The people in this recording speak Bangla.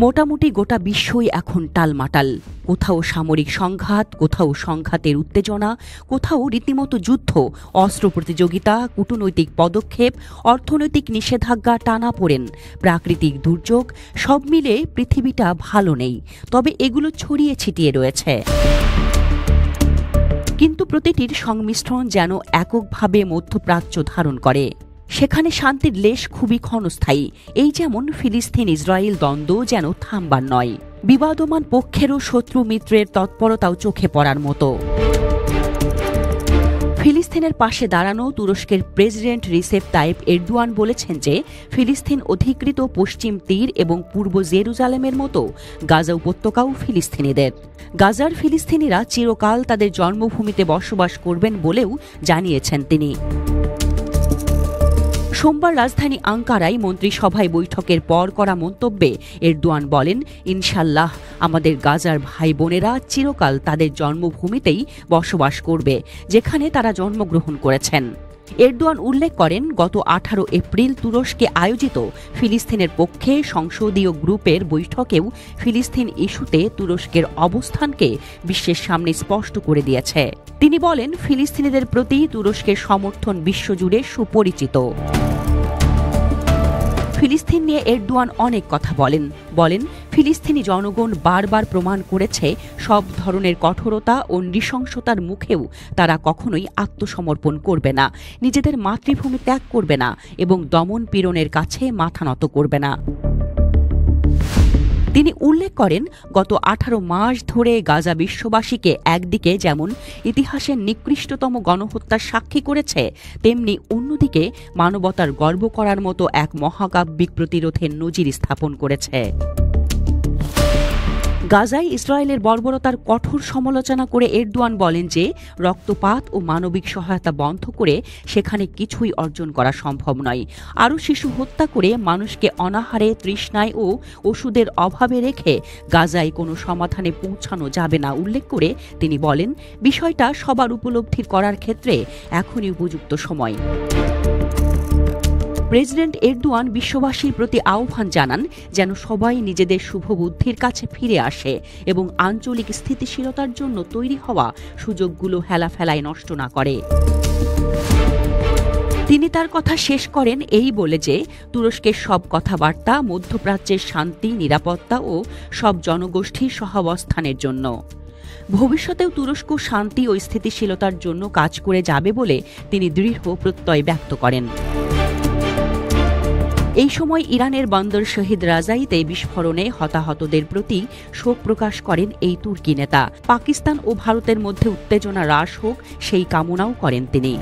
মোটামুটি গোটা বিশ্বই এখন টালমাটাল। কোথাও সামরিক সংঘাত, কোথাও সংঘাতের উত্তেজনা, কোথাও রীতিমতো যুদ্ধ, অস্ত্র প্রতিযোগিতা, কূটনৈতিক পদক্ষেপ, অর্থনৈতিক নিষেধাজ্ঞা, টানাপোড়েন, প্রাকৃতিক দুর্যোগ, সব মিলে পৃথিবীটা ভালো নেই। তবে এগুলো ছড়িয়ে ছিটিয়ে রয়েছে, কিন্তু প্রতিটির সংমিশ্রণ যেন এককভাবে মধ্যপ্রাচ্য ধারণ করে। সেখানে শান্তির লেশ খুবই ক্ষণস্থায়ী। এই যেমন ফিলিস্তিন ইসরায়েল দ্বন্দ্ব যেন থামবার নয়। বিবাদমান পক্ষেরও শত্রু মিত্রের তৎপরতাও চোখে পড়ার মতো। ফিলিস্তিনের পাশে দাঁড়ানো তুরস্কের প্রেসিডেন্ট রিসেপ তাইপ এরদোয়ান বলেছেন যে ফিলিস্তিন অধিকৃত পশ্চিম তীর এবং পূর্ব জেরুজালেমের মতো গাজা উপত্যকাও ফিলিস্তিনিদের। গাজার ফিলিস্তিনিরা চিরকাল তাদের জন্মভূমিতে বসবাস করবেন বলেও জানিয়েছেন তিনি। সোমবার রাজধানী আঙ্কারায় মন্ত্রিসভায় বৈঠকের পর করা মন্তব্যে এরদোয়ান বলেন, ইনশাল্লাহ আমাদের গাজার ভাই বোনেরা চিরকাল তাদের জন্মভূমিতেই বসবাস করবে, যেখানে তারা জন্মগ্রহণ করেছেন। এরদোয়ান উল্লেখ করেন, গত 18 এপ্রিল তুরস্কে আয়োজিত ফিলিস্তিনের পক্ষে সংসদীয় গ্রুপের বৈঠকেও ফিলিস্তিন ইস্যুতে তুরস্কের অবস্থানকে বিশ্বের সামনে স্পষ্ট করে দিয়েছে। তিনি বলেন, ফিলিস্তিনিদের প্রতি তুরস্কের সমর্থন বিশ্বজুড়ে সুপরিচিত। ফিলিস্তিন নিয়ে এরদোয়ান অনেক কথা বলেন, ফিলিস্তিনি জনগণ বারবার প্রমাণ করেছে সব ধরনের কঠোরতা ও নৃশংসতার মুখেও তারা কখনোই আত্মসমর্পণ করবে না, নিজেদের মাতৃভূমি ত্যাগ করবে না এবং দমন পীড়নের কাছে মাথা নত করবে না। তিনি উল্লেখ করেন, গত 18 মাস ধরে গাজা বিশ্ববাসীকে একদিকে যেমন ইতিহাসের নিকৃষ্টতম গণহত্যার সাক্ষী করেছে, তেমনি অন্যদিকে মানবতার গর্ব করার মতো এক মহাকাব্যিক প্রতিরোধের নজির স্থাপন করেছে। গাজায় ইসরায়েলের বর্বরতার কঠোর সমালোচনা করে এরদোয়ান বলেন যে রক্তপাত ও মানবিক সহায়তা বন্ধ করে সেখানে কিছুই অর্জন করা সম্ভব নয়। আরও শিশু হত্যা করে মানুষকে অনাহারে, তৃষ্ণায় ও ওষুধের অভাবে রেখে গাজায় কোনো সমাধানে পৌঁছানো যাবে না উল্লেখ করে তিনি বলেন, বিষয়টা সবার উপলব্ধির করার ক্ষেত্রে এখনই উপযুক্ত সময়। প্রেসিডেন্ট এরদোয়ান বিশ্ববাসীর প্রতি আহ্বান জানান যেন সবাই নিজেদের শুভবুদ্ধির কাছে ফিরে আসে এবং আঞ্চলিক স্থিতিশীলতার জন্য তৈরি হওয়া সুযোগগুলো হেলাফেলায় নষ্ট না করে। তিনি তার কথা শেষ করেন এই বলে যে তুরস্কের সব কথাবার্তা মধ্যপ্রাচ্যের শান্তি, নিরাপত্তা ও সব জনগোষ্ঠীর সহাবস্থানের জন্য। ভবিষ্যতেও তুরস্ক শান্তি ও স্থিতিশীলতার জন্য কাজ করে যাবে বলে তিনি দৃঢ় প্রত্যয় ব্যক্ত করেন। এই সময় ইরানের বন্দর শহীদ রাজাইতে বিস্ফোরণে হতাহতদের প্রতি শোক প্রকাশ করেন এই তুর্কি নেতা। পাকিস্তান ও ভারতের মধ্যে উত্তেজনা হ্রাস হোক সেই কামনাও করেন তিনি।